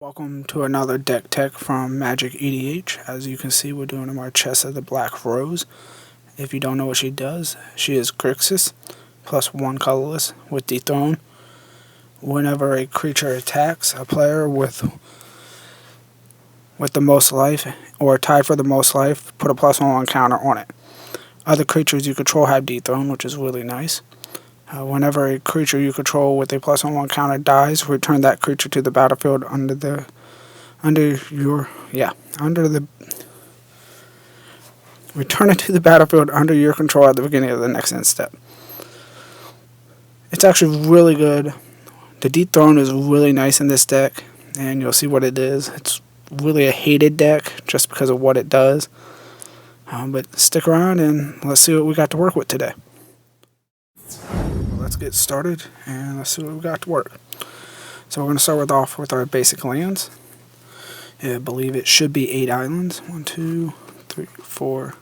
Welcome to another deck tech from Magic EDH. As you can see, we're doing a Marchesa, the Black Rose. If you don't know what she does, she is Grixis, plus 1 colorless with Dethrone. Whenever a creature attacks a player with the most life, or tied for the most life, put a +1/+1 counter on it. Other creatures you control have Dethrone, which is really nice. Whenever a creature you control with a +1/+1 counter dies, return that creature to the battlefield return it to the battlefield under your control at the beginning of the next end step. It's actually really good. The Dethrone is really nice in this deck, and you'll see what it is. It's really a hated deck just because of what it does. But stick around and let's see what we got to work with today. Let's get started and let's see what we got to work. So we're going to start off with our basic lands. I believe it should be 8 islands. 1, 2, 3, 4,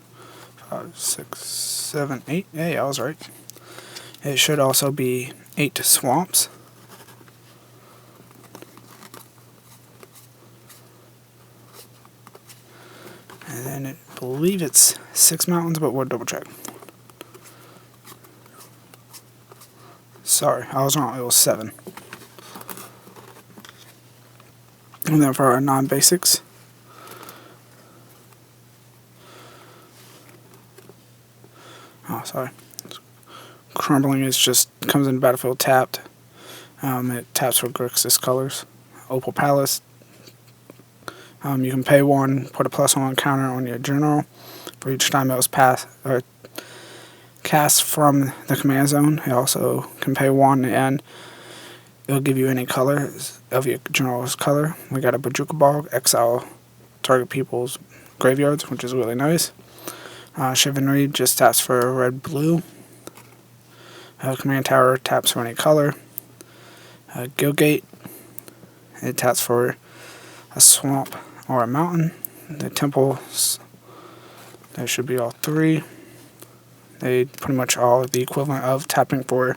5, 6, 7, 8. Hey, I was right. It should also be 8 swamps. And then I believe it's 6 mountains, but we'll double check. Sorry, I was wrong. It was 7. And then for our non-basics, Crumbling is just comes in the battlefield tapped. It taps for Grixis colors. Opal Palace. You can pay 1, put a +1 counter on your general for each time it was cast from the command zone. You also can pay 1 and it'll give you any color of your general's color. We got a Bajuka Bog, exile target people's graveyards, which is really nice. Chivalry just taps for red, blue. Command Tower taps for any color. Guildgate, it taps for a swamp or a mountain. The temples, that should be all 3. They pretty much all the equivalent of tapping for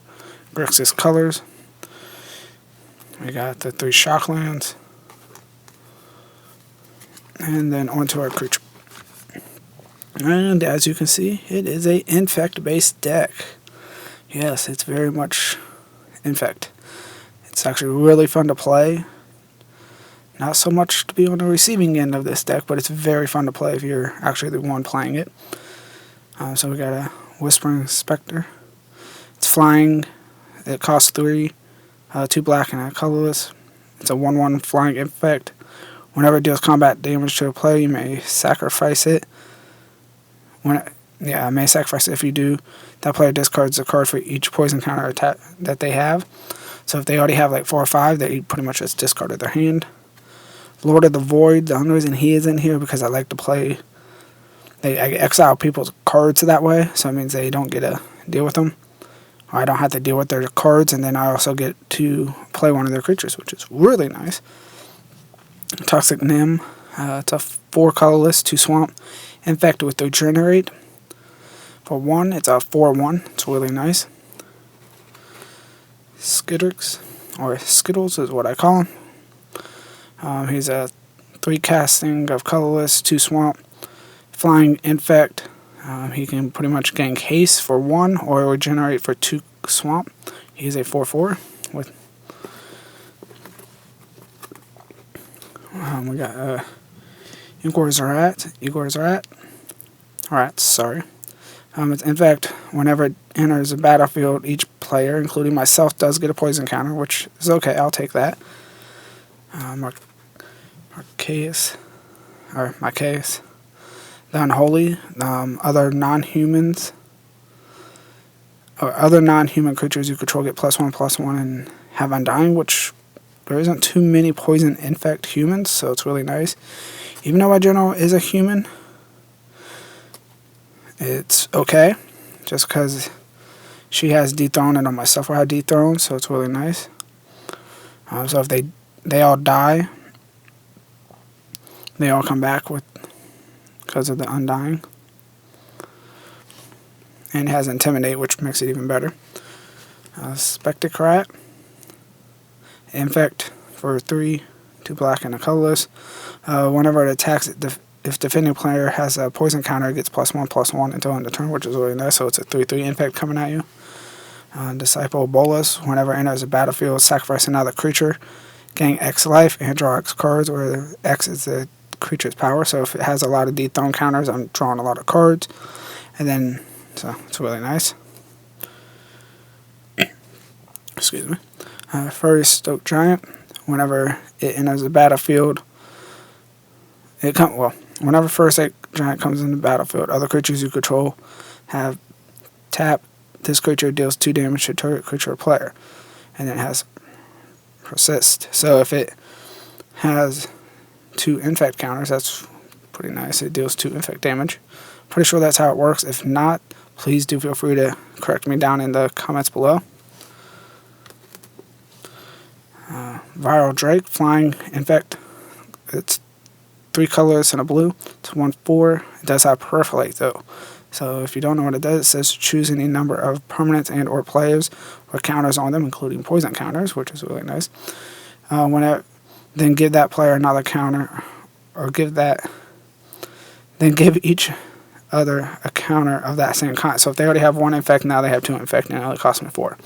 Grixis colors. We got the 3 shocklands. And then onto our creature. And as you can see, it is a infect based deck. Yes, it's very much infect. It's actually really fun to play. Not so much to be on the receiving end of this deck, but it's very fun to play if you're actually the one playing it. So we got a Whispering Spectre. It's flying. It costs 3, 2 black and a colorless. It's a 1/1 flying infect. Whenever it deals combat damage to a player, you may sacrifice it. I may sacrifice it. If you do, that player discards a card for each poison counter attack that they have. So if they already have like 4 or 5, they pretty much just discarded their hand. Lord of the Void. The only reason he is in here because I like to play. I exile people's cards that way, so it means they don't get to deal with them. Or I don't have to deal with their cards, and then I also get to play one of their creatures, which is really nice. Toxic Nim. It's a 4 colorless, 2 swamp. Infect with Regenerate. For 1, it's a 4/1. It's really nice. Skittrix, or Skittles is what I call him. He's a 3 casting of colorless, 2 swamp. Flying infect. He can pretty much gain haste for 1 or regenerate for 2 swamp. He's a 4/4 with. We got Igor Zarat. Rats, sorry. In fact, whenever it enters a battlefield, each player, including myself, does get a poison counter, which is okay. I'll take that. Marquez. The Unholy. Other non-humans or other non-human creatures you control get +1/+1 and have Undying, which there isn't too many poison infect humans, so it's really nice. Even though my general is a human, it's okay, just because she has Dethrone and myself will have Dethrone, so it's really nice. So if they all die, they all come back because of the Undying. And it has Intimidate, which makes it even better. Spectacrat. Infect for 3, 2 black, and a colorless. Whenever it attacks, if defending player has a poison counter, it gets +1/+1 until end of turn, which is really nice. So it's a 3/3 infect coming at you. Disciple Bolus. Whenever it enters the battlefield, sacrifice another creature, gain X life, and draw X cards, where X is the creature's power. So if it has a lot of dethrone counters, I'm drawing a lot of cards. And then, so it's really nice. Excuse me. Furry Stoke Giant. Whenever it enters the battlefield, whenever Furry Stoke Giant comes in the battlefield, other creatures you control have tap. This creature deals 2 damage to target creature or player. And then it has Persist. So if it has 2 infect counters, that's pretty nice. It deals 2 infect damage. Pretty sure that's how it works. If not, please do feel free to correct me down in the comments below. Viral Drake, flying infect. It's 3 colors and a blue. It's 1/4. It does have Peripherate though. So if you don't know what it does, it says choose any number of permanents and or players with counters on them, including poison counters, which is really nice. Then give that player another counter, or then give each other a counter of that same kind. So if they already have 1 infect, now they have 2 infect, and it only costs me 4.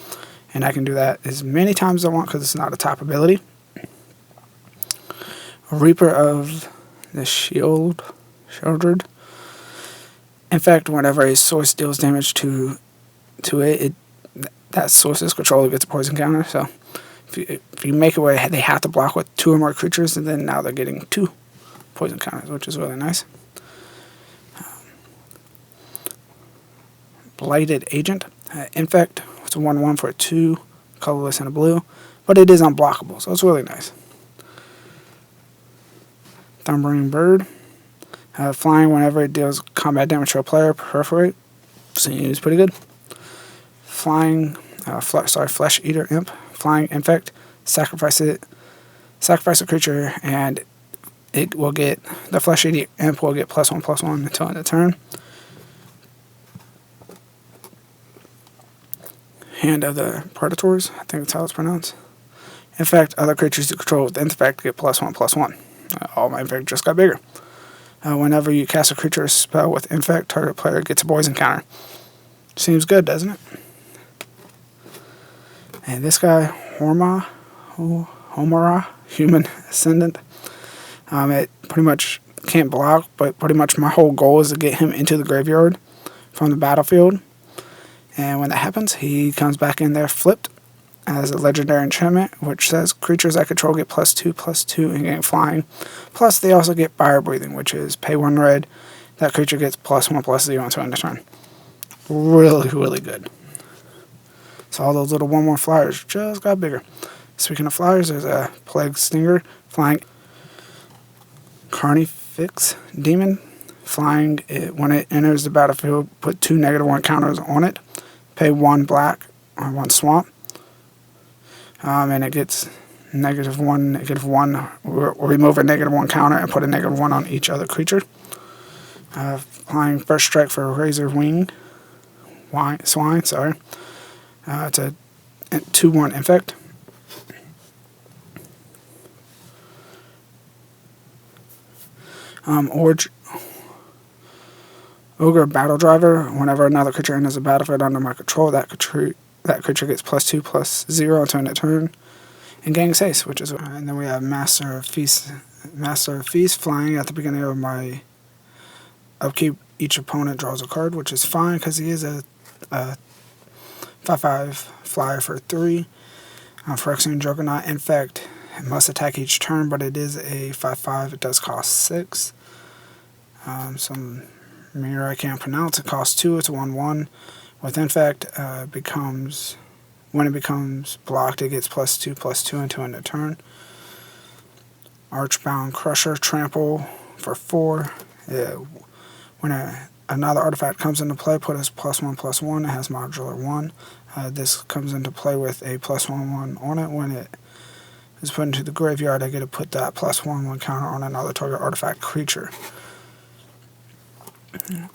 And I can do that as many times as I want because it's not a top ability. Reaper of the Shieldred. In fact, whenever a source deals damage to it, that source's controller gets a poison counter. So if you make it where they have to block with 2 or more creatures, and then now they're getting 2 poison counters, which is really nice. Blighted Agent. Infect. It's a 1/1 for a 2, colorless and a blue, but it is unblockable, so it's really nice. Thundering Bird. Flying whenever it deals combat damage to a player, Perforate. Seems pretty good. Flying, Flesh Eater Imp. Flying Infect. Sacrifice a creature, and it will get, the Flesh Eater Imp will get +1/+1 until end of turn. Hand of the Predators, I think that's how it's pronounced. Infect, other creatures you control with Infect get +1/+1. All my Infect just got bigger. Whenever you cast a creature or spell with Infect, target player gets a poison counter. Seems good, doesn't it? And this guy, Homora, Human Ascendant. It pretty much can't block, but pretty much my whole goal is to get him into the graveyard from the battlefield. And when that happens, he comes back in there flipped as a legendary enchantment, which says creatures I control get +2/+2 and gain flying. Plus, they also get fire breathing, which is pay 1 red. That creature gets +1/+0 until end of turn. Really, really good. So all those little 1/1 flyers just got bigger. Speaking of flyers, there's a Plague Stinger, flying Carnifex Demon. Flying, when it enters the battlefield, put 2 -1 counters on it. Pay 1 black or 1 swamp. And it gets -1, -1, or remove a -1 counter and put a -1 on each other creature. Flying First Strike for Razor Wing. Swine. It's a 2/1 infect. Ogre Battle Driver. Whenever another creature enters the battlefield under my control, that creature gets +2/+0 until end of turn, and gains haste, which is. And then we have Master of Feast. Master of Feast, flying at the beginning of my upkeep. Each opponent draws a card, which is fine because he is a 5/5 flyer for 3. Phyrexian Juggernaut. In fact, it must attack each turn, but it is a 5/5. It does cost 6. Some mirror I can't pronounce. It costs 2. It's a 1/1. With Infect, when it becomes blocked, it gets +2/+2 until end of turn. Archbound Crusher, trample for 4. When another artifact comes into play, put as +1/+1. It has modular 1. This comes into play with a +1/1 on it. When it is put into the graveyard, I get to put that +1/1 counter on another target artifact creature.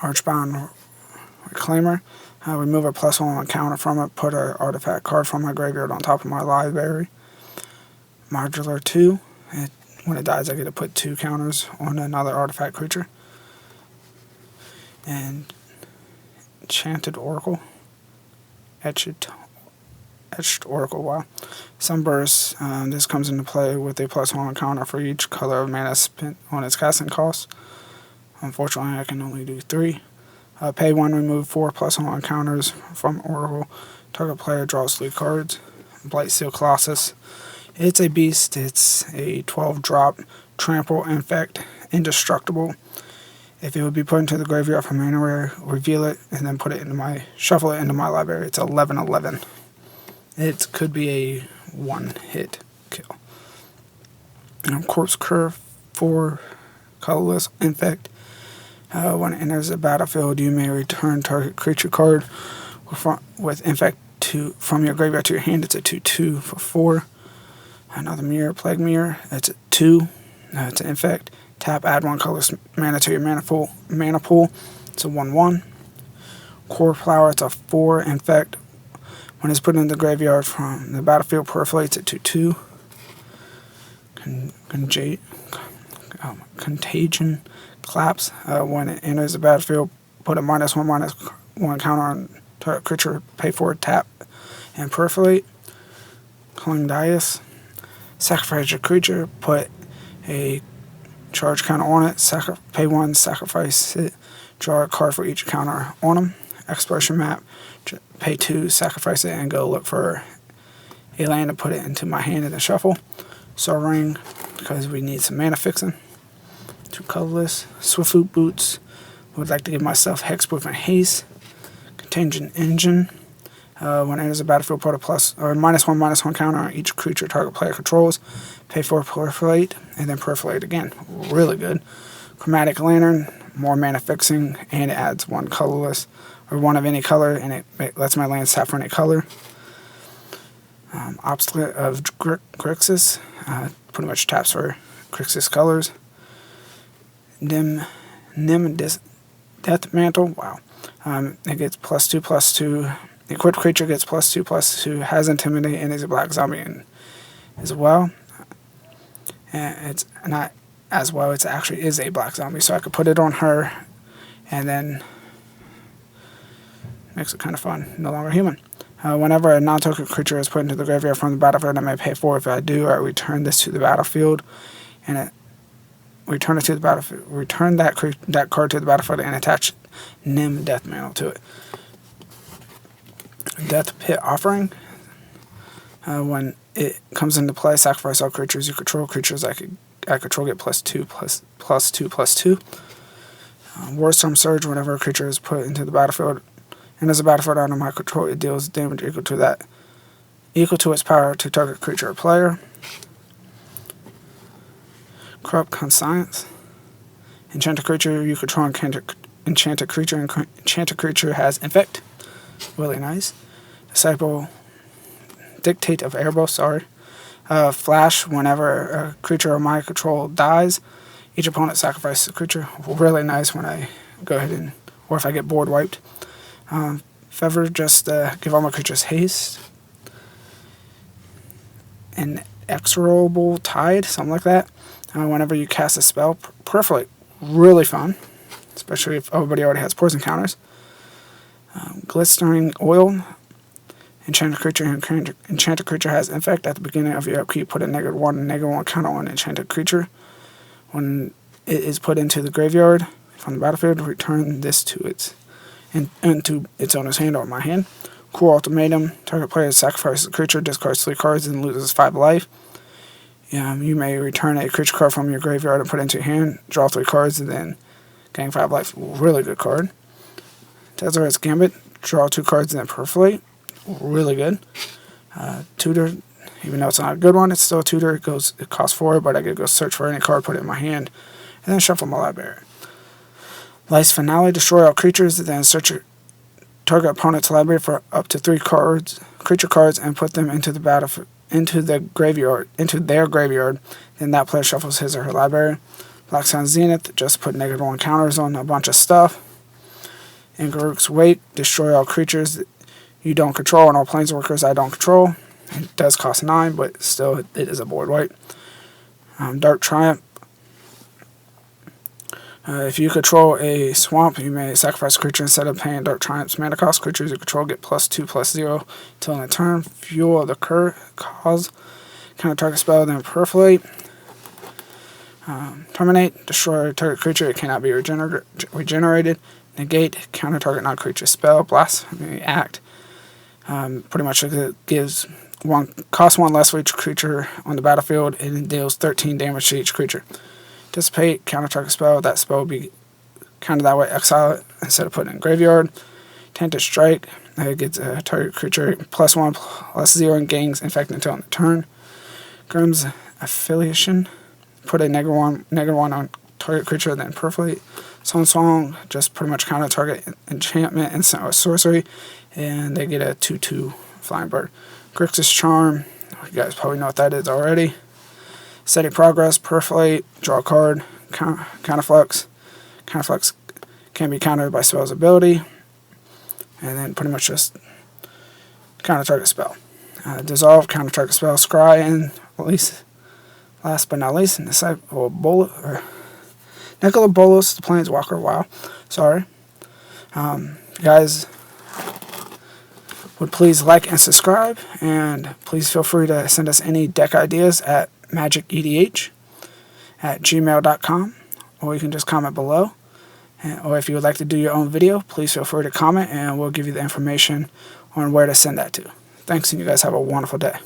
Archbound Reclaimer. Remove a +1/1 counter from it. Put an artifact card from my graveyard on top of my library. Modular 2. when it dies, I get to put 2 counters on another artifact creature. And Enchanted Oracle. Etched Oracle. Wow. Sunburst. This comes into play with a +1 counter for each color of mana spent on its casting cost. Unfortunately, I can only do 3. Pay 1, remove 4 +1 counters from Oracle. Target player draws 3 cards. Blightsteel Colossus. It's a beast. It's a 12-drop, trample, infect, indestructible. If it would be put into the graveyard from anywhere, reveal it, and then shuffle it into my library. It's 11/11. It could be a 1-hit kill. And Corpse Curve, 4 colorless infect. When it enters the battlefield, you may return target creature card with infect from your graveyard to your hand. It's a 2/2 for 4. Another mirror, Plague Mirror. It's a 2. It's an infect. Tap, add 1 colorless mana to your mana pool. It's a 1/1. Core Flower. It's a 4 infect. When it's put in the graveyard from the battlefield, perforates it to 2. Contagion Collapse. When it enters the battlefield, put a -1/-1 counter on target creature, pay for it, tap, and perforate. Culling Dais. Sacrifice your creature, put a charge counter on it, pay 1, sacrifice it, draw a card for each counter on them. Exploration Map, pay 2, sacrifice it, and go look for a land to put it into my hand in the shuffle. Soul Ring, because we need some mana fixing. 2 colorless. Swiftfoot Boots, would like to give myself Hexproof and Haste. Contagion Engine, when it enters the battlefield, put a -1/-1 counter on each creature target player controls. Pay 4, perforate, and then perforate again. Really good. Chromatic Lantern, more mana fixing, and it adds 1 colorless, or 1 of any color, and it lets my lands tap for any color. Obstacle of Grixis, pretty much taps for Grixis colors. Nim Death Mantle, wow. It gets +2/+2. The equipped creature gets +2/+2, has Intimidate, and is a black zombie as well. And it's not as well, it actually is a black zombie, so I could put it on her, and then makes it kind of fun. No longer human. Whenever a non-token creature is put into the graveyard from the battlefield, I may pay 4. If I do, I return this to the battlefield, and return that card to the battlefield and attach Nim Death Mantle to it. Death Pit Offering. When it comes into play, sacrifice all creatures you control. Creatures I control get +2/+2/+2. Warstorm Surge. Whenever a creature is put into the battlefield and as a battlefield under my control, it deals damage equal to its power to target creature or player. Corrupt Conscience. Enchanted creature you control, enchanted creature has infect. Really nice. Disciple, Dictate of Erebos, Flash, whenever a creature of my control dies, each opponent sacrifices a creature. Really nice when I go ahead or if I get board wiped. Feather, just give all my creatures haste. Inexorable Tide, something like that. Whenever you cast a spell, perforate. Really fun, especially if everybody already has poison counters. Glistering Oil. Enchanted creature has infect. At the beginning of your upkeep, put a -1 counter on enchanted creature. When it is put into the graveyard from the battlefield, return this to into its owner's hand or my hand. Cool Ultimatum. Target player sacrifices a creature, discards 3 cards, and loses 5 life. You may return a creature card from your graveyard and put it into your hand, draw 3 cards, and then gain 5 life. Really good card. Tezzera's Gambit. Draw 2 cards and then perforate. Really good. Tutor. Even though it's not a good one, it's still a tutor. It costs 4, but I get to go search for any card, put it in my hand, and then shuffle my library. Life's Finale. Destroy all creatures, then search your target opponent's library for up to 3 creature cards, and put them into their graveyard. Then that player shuffles his or her library. Black Sun Zenith. Just put -1 counters on a bunch of stuff. In Garruk's Wake. Destroy all creatures you don't control and all planeswalkers I don't control. It does cost 9, but still it is a board wipe. Dark Triumph. If you control a swamp, you may sacrifice a creature instead of paying Dark Triumph's mana cost. Creatures you control get +2/+0 till in the turn. Fuel the cause. Counter target spell, then perforate. Terminate. Destroy target creature. It cannot be regenerated. Negate. Counter target non-creature spell. Blasphemy Act. Pretty much it gives cost 1 less for each creature on the battlefield, and it deals 13 damage to each creature. Dissipate, counter target spell. That spell will be countered that way. Exile it instead of putting it in graveyard. Tainted Strike. It gets a target creature +1/+0 and gains infect until on the turn. Grimm's Affiliation. Put a -1 on target creature, then perforate. Song, just pretty much counter target enchantment, instant, or sorcery, and they get a 2/2 flying bird. Grixis Charm. You guys probably know what that is already. Steady Progress, Perforate, draw a card, Counterflux. Counterflux can be countered by spell's ability, and then pretty much just counter target spell. Dissolve, counter target spell, Scry, and last but not least, Nicola Bolas, the Planeswalker. Wow, sorry. You guys would please like and subscribe, and please feel free to send us any deck ideas at magicedh@gmail.com, or you can just comment below. Or if you would like to do your own video, please feel free to comment, and we'll give you the information on where to send that to. Thanks, and you guys have a wonderful day.